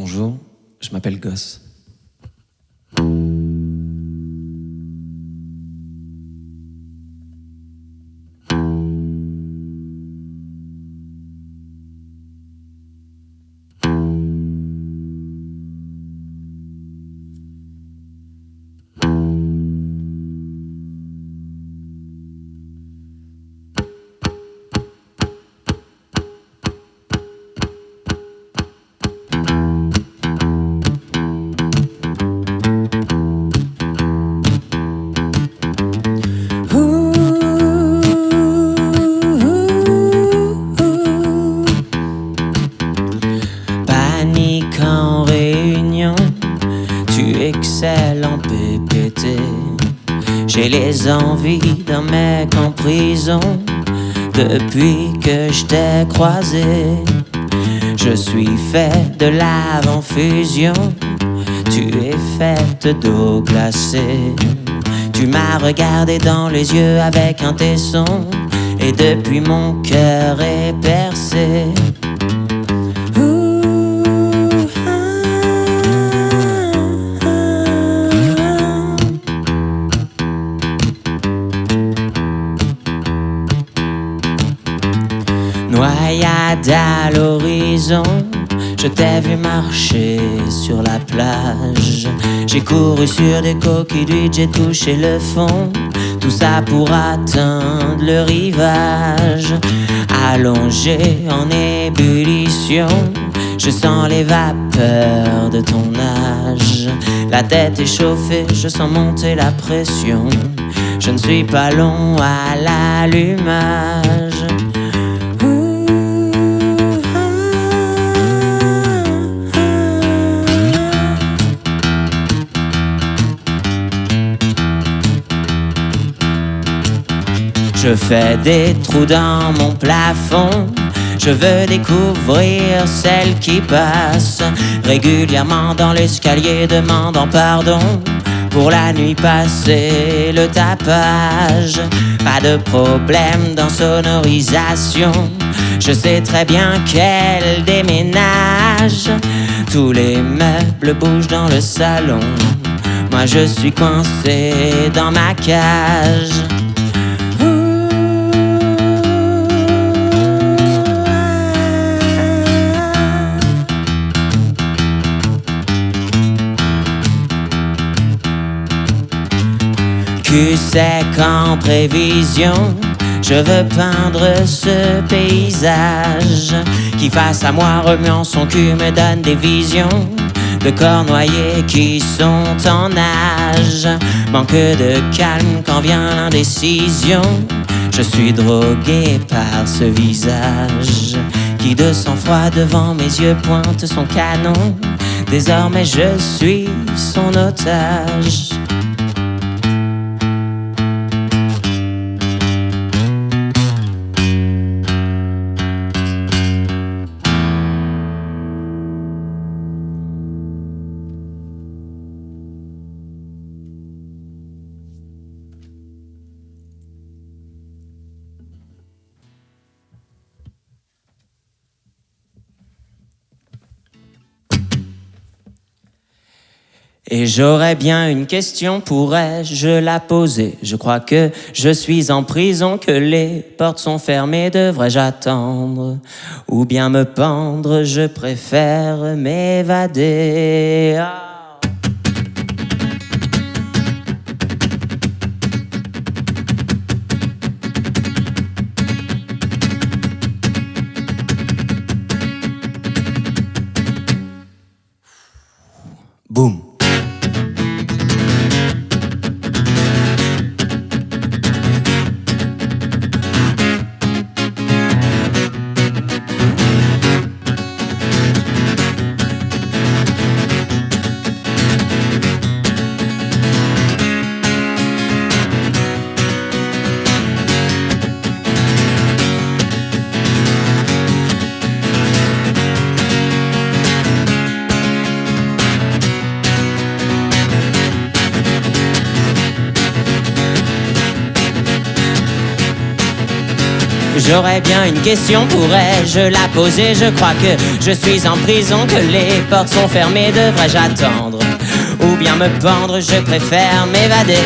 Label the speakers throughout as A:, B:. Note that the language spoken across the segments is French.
A: Bonjour, je m'appelle Gosse. J'ai les envies d'un mec en prison depuis que je t'ai croisé. Je suis fait de lave en fusion, tu es faite d'eau glacée. Tu m'as regardé dans les yeux avec un tesson, et depuis mon cœur est percé. Noyade à l'horizon, je t'ai vu marcher sur la plage. J'ai couru sur des coquilles d'huile, j'ai touché le fond. Tout ça pour atteindre le rivage. Allongé en ébullition, je sens les vapeurs de ton âge. La tête est chauffée, je sens monter la pression. Je ne suis pas long à l'allumage. Je fais des trous dans mon plafond. Je veux découvrir celle qui passe régulièrement dans l'escalier, demandant pardon pour la nuit passée, le tapage. Pas de problème dans sonorisation, je sais très bien qu'elle déménage. Tous les meubles bougent dans le salon, moi je suis coincé dans ma cage. Tu sais qu'en prévision, je veux peindre ce paysage qui face à moi remuant son cul me donne des visions de corps noyés qui sont en nage. Manque de calme quand vient l'indécision. Je suis drogué par ce visage qui de sang-froid devant mes yeux pointe son canon. Désormais je suis son otage. Et j'aurais bien une question, pourrais-je la poser? Je crois que je suis en prison, que les portes sont fermées, devrais-je attendre? Ou bien me pendre, je préfère m'évader. Ah. Boum. J'aurais bien une question, pourrais-je la poser? Je crois que je suis en prison, que les portes sont fermées. Devrais-je attendre ou bien me pendre? Je préfère m'évader.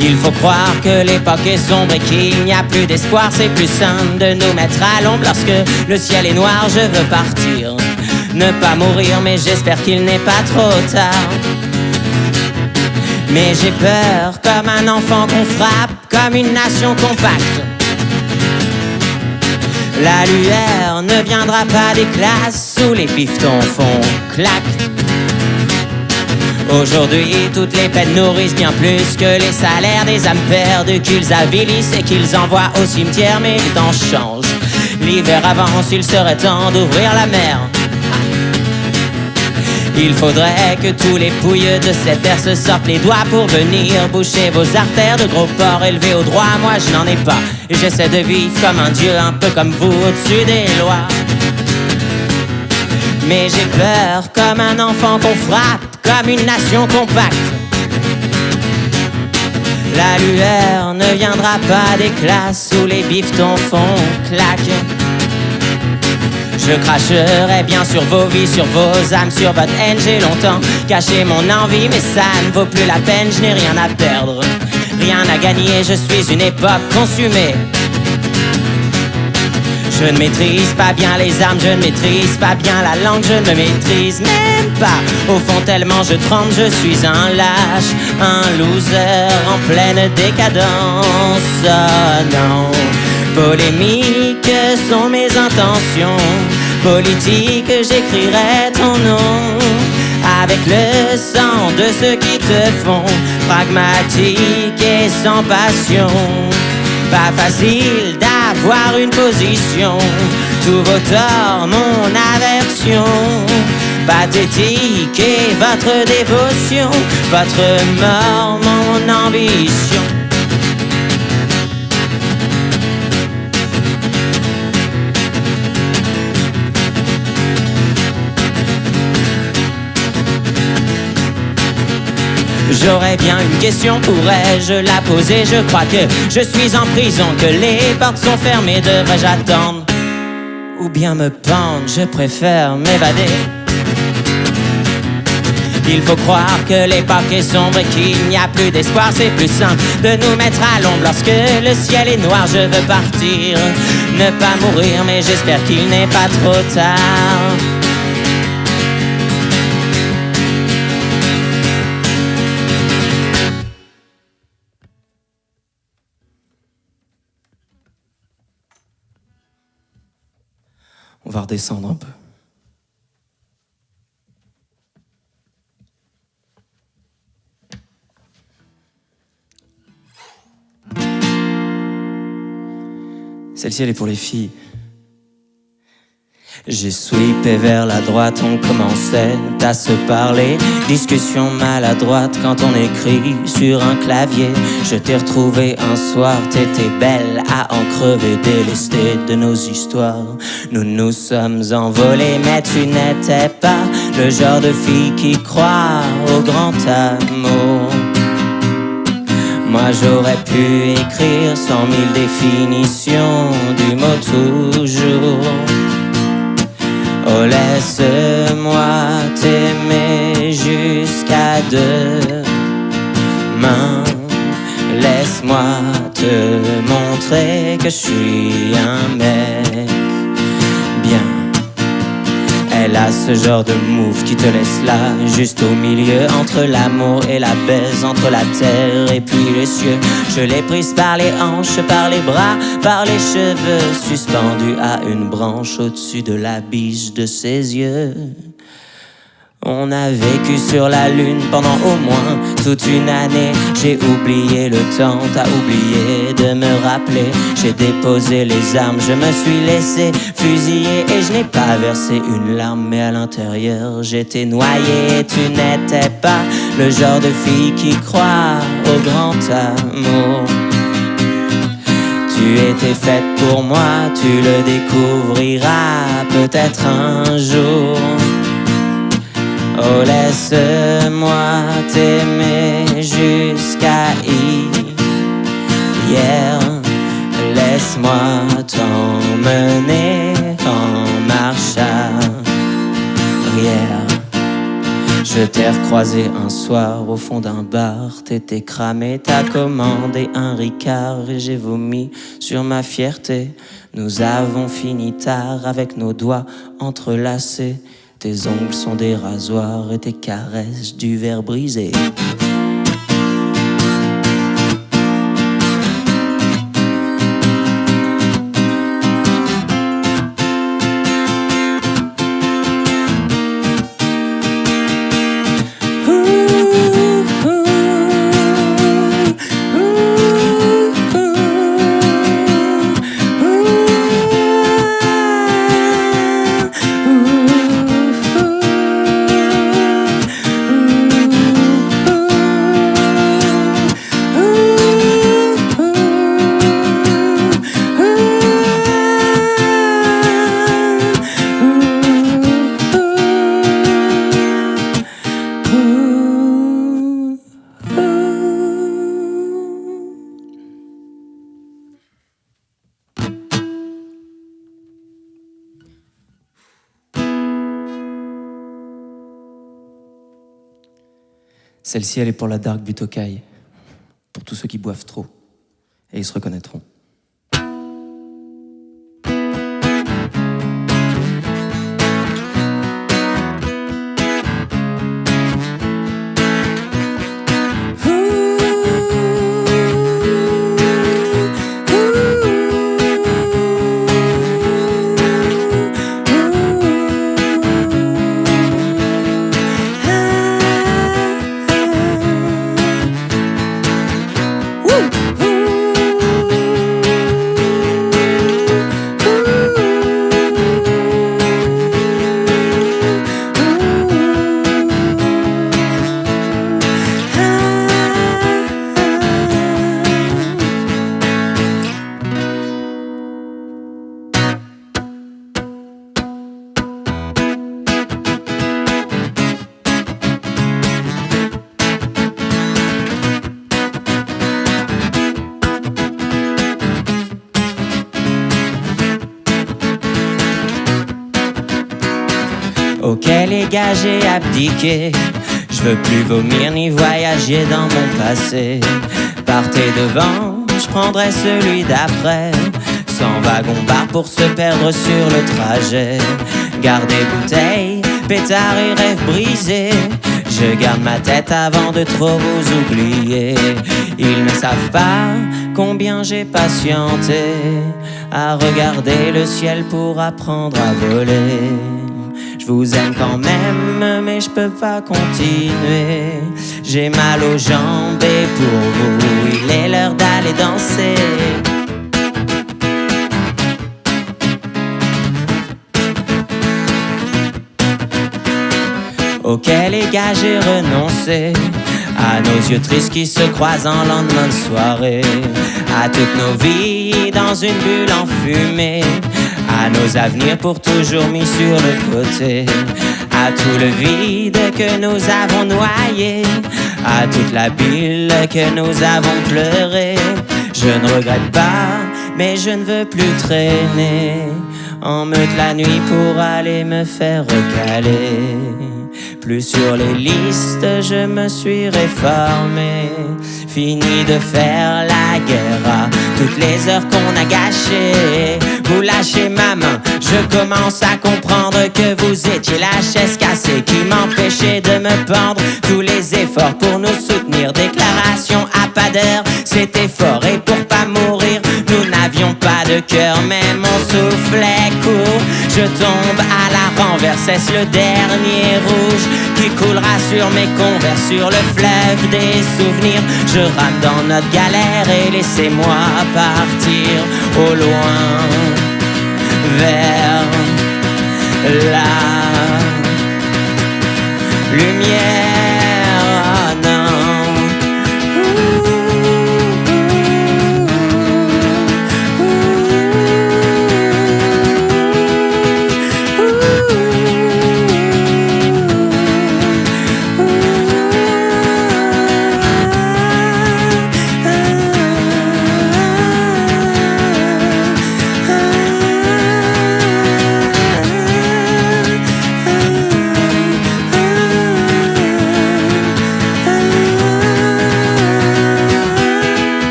A: Il faut croire que l'époque est sombre et qu'il n'y a plus d'espoir. C'est plus simple de nous mettre à l'ombre lorsque le ciel est noir. Je veux partir, ne pas mourir, mais j'espère qu'il n'est pas trop tard. Mais j'ai peur comme un enfant qu'on frappe, comme une nation compacte. La lueur ne viendra pas des classes où les bifetons font clac. Aujourd'hui, toutes les peines nourrissent bien plus que les salaires des âmes perdues qu'ils avilissent et qu'ils envoient au cimetière. Mais le temps change, l'hiver avance, il serait temps d'ouvrir la mer. Il faudrait que tous les pouilleux de cette terre se sortent les doigts pour venir boucher vos artères de gros porcs élevés au droit. Moi je n'en ai pas et j'essaie de vivre comme un dieu, un peu comme vous au-dessus des lois. Mais j'ai peur comme un enfant qu'on frappe, comme une nation compacte. La lueur ne viendra pas des classes où les bifetons font clac. Je cracherai bien sur vos vies, sur vos âmes, sur votre haine. J'ai longtemps caché mon envie, mais ça ne vaut plus la peine. Je n'ai rien à perdre, rien à gagner. Je suis une époque consumée. Je ne maîtrise pas bien les armes, je ne maîtrise pas bien la langue, je ne me maîtrise même pas. Au fond tellement je tremble, je suis un lâche, un loser en pleine décadence. Oh non, polémiques sont mes intentions, politique j'écrirai ton nom avec le sang de ceux qui te font, pragmatique et sans passion. Pas facile d'avoir une position, tous vos torts, mon aversion. Pathétique et votre dévotion, votre mort, mon ambition. J'aurais bien une question, pourrais-je la poser? Je crois que je suis en prison, que les portes sont fermées. Devrais-je attendre ou bien me pendre? Je préfère m'évader. Il faut croire que l'époque est sombre et qu'il n'y a plus d'espoir. C'est plus simple de nous mettre à l'ombre lorsque le ciel est noir. Je veux partir, ne pas mourir, mais j'espère qu'il n'est pas trop tard. On va redescendre un peu. Celle-ci, elle est pour les filles. J'ai sweepé vers la droite, on commençait à se parler. Discussion maladroite quand on écrit sur un clavier. Je t'ai retrouvé un soir, t'étais belle à en crever, délestée de nos histoires. Nous nous sommes envolés, mais tu n'étais pas le genre de fille qui croit au grand amour. Moi j'aurais pu écrire 100 000 définitions du mot toujours. Oh laisse-moi t'aimer jusqu'à demain. Laisse-moi te montrer que je suis un mec bien. Elle a ce genre de move qui te laisse là, juste au milieu, entre l'amour et la baise, entre la terre et puis les cieux. Je l'ai prise par les hanches, par les bras, par les cheveux, suspendus à une branche au-dessus de la biche de ses yeux. On a vécu sur la lune pendant au moins toute une année. J'ai oublié le temps, t'as oublié de me rappeler. J'ai déposé les armes, je me suis laissé fusiller et je n'ai pas versé une larme, mais à l'intérieur j'étais noyé. Tu n'étais pas le genre de fille qui croit au grand amour. Tu étais faite pour moi, tu le découvriras peut-être un jour. Oh laisse-moi t'aimer jusqu'à hier. Laisse-moi t'emmener en marche arrière. Je t'ai recroisé un soir au fond d'un bar. T'étais cramé, t'as commandé un Ricard et j'ai vomi sur ma fierté. Nous avons fini tard avec nos doigts entrelacés. Tes ongles sont des rasoirs et tes caresses du verre brisé. Celle-ci, elle est pour la Dark Butokai, pour tous ceux qui boivent trop, et ils se reconnaîtront. Ok les gars, j'ai abdiqué. Je veux plus vomir ni voyager dans mon passé. Partez devant, je prendrai celui d'après. Sans wagon-bar pour se perdre sur le trajet. Gardez bouteilles, pétard et rêves brisés. Je garde ma tête avant de trop vous oublier. Ils ne savent pas combien j'ai patienté à regarder le ciel pour apprendre à voler. Je vous aime quand même, mais je peux pas continuer. J'ai mal aux jambes et pour vous, il est l'heure d'aller danser. Ok les gars, j'ai renoncé à nos yeux tristes qui se croisent en lendemain de soirée, à toutes nos vies dans une bulle enfumée, à nos avenirs pour toujours mis sur le côté, à tout le vide que nous avons noyé, à toute la bile que nous avons pleuré. Je ne regrette pas, mais je ne veux plus traîner en meute la nuit pour aller me faire recaler. Plus sur les listes, je me suis réformé. Fini de faire la guerre à toutes les heures qu'on a gâchées. Vous lâchez ma main, je commence à comprendre que vous étiez la chaise cassée qui m'empêchait de me pendre. Tous les efforts pour nous soutenir, déclaration à pas d'heure, c'était fort et pour pas mourir. Nous n'avions pas de cœur, mais mon souffle est court. Je tombe à la renverse, est-ce le dernier rouge qui coulera sur mes converses, sur le fleuve des souvenirs. Je rame dans notre galère et laissez-moi partir au loin vers la lumière. Oh non.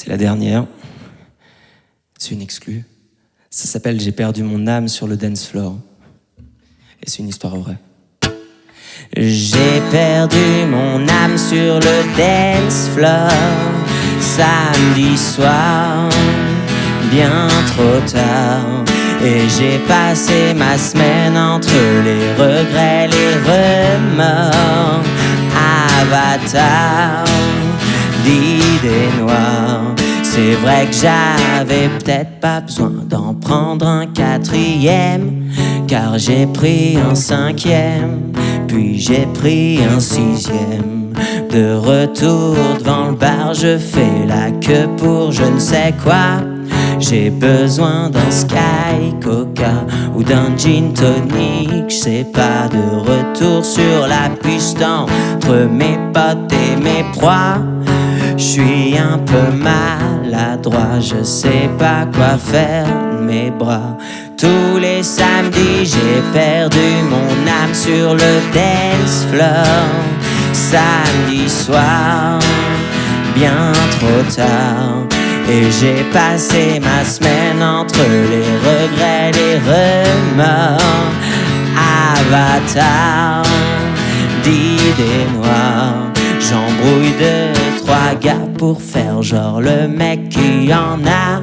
B: C'est la dernière. C'est une exclue. Ça s'appelle J'ai perdu mon âme sur le dance floor. Et c'est une histoire vraie.
A: J'ai perdu mon âme sur le dance floor samedi soir, bien trop tard. Et j'ai passé ma semaine entre les regrets, les remords, avatar d'idées noires. C'est vrai que j'avais peut-être pas besoin d'en prendre un quatrième, car j'ai pris un cinquième, puis j'ai pris un sixième. De retour devant le bar, je fais la queue pour je ne sais quoi. J'ai besoin d'un Sky Coca ou d'un gin tonic. J'sais pas, de retour sur la piste entre mes potes et mes proies. J'suis un peu maladroit, je sais pas quoi faire de mes bras. Tous les samedis j'ai perdu mon âme sur le dance floor. Samedi soir, bien trop tard. Et j'ai passé ma semaine entre les regrets, les remords, avatar d'idées noires. J'embrouille deux, trois gars pour faire genre le mec qui en a.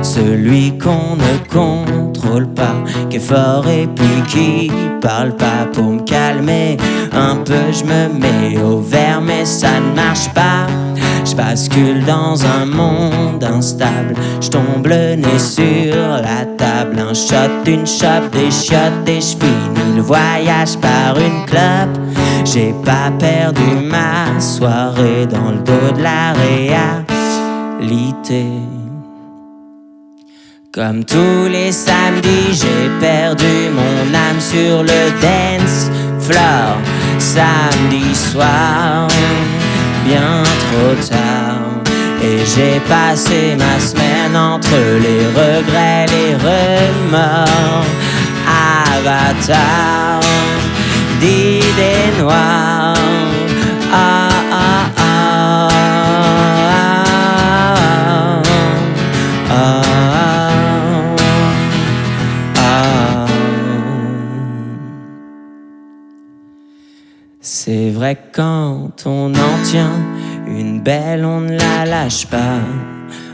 A: Celui qu'on ne contrôle pas, qui est fort et puis qui parle pas. Pour me calmer un peu, je me mets au vert, mais ça ne marche pas. Je bascule dans un monde instable, je tombe le nez sur la table. Un shot, une shot, des chiottes et je finis le voyage par une clope. J'ai pas perdu ma soirée dans le dos de la réalité. Comme tous les samedis, j'ai perdu mon âme sur le dance floor. Samedi soir, bien trop tard. Et j'ai passé ma semaine entre les regrets, les remords, avatar d'idées noires. Ah, ah, ah, ah, ah. C'est vrai que quand on en tient une belle, on ne la lâche pas.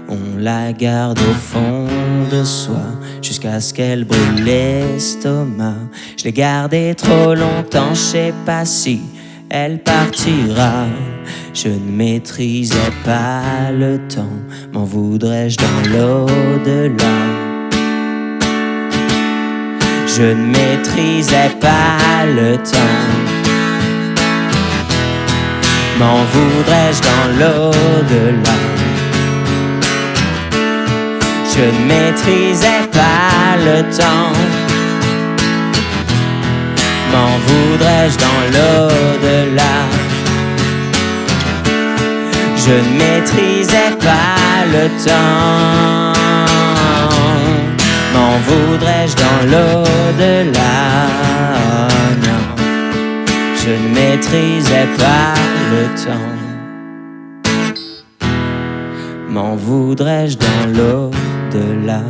A: On la garde au fond de soi jusqu'à ce qu'elle brûle l'estomac. Je l'ai gardée trop longtemps, je sais pas si elle partira. Je ne maîtrisais pas le temps, m'en voudrais-je dans l'au-delà? Je ne maîtrisais pas le temps, m'en voudrais-je dans l'au-delà? Je ne maîtrisais pas le temps, m'en voudrais-je dans l'au-delà? Je ne maîtrisais pas le temps, m'en voudrais-je dans l'au-delà? Non, je ne maîtrisais pas le temps, m'en voudrais-je dans l'au-delà?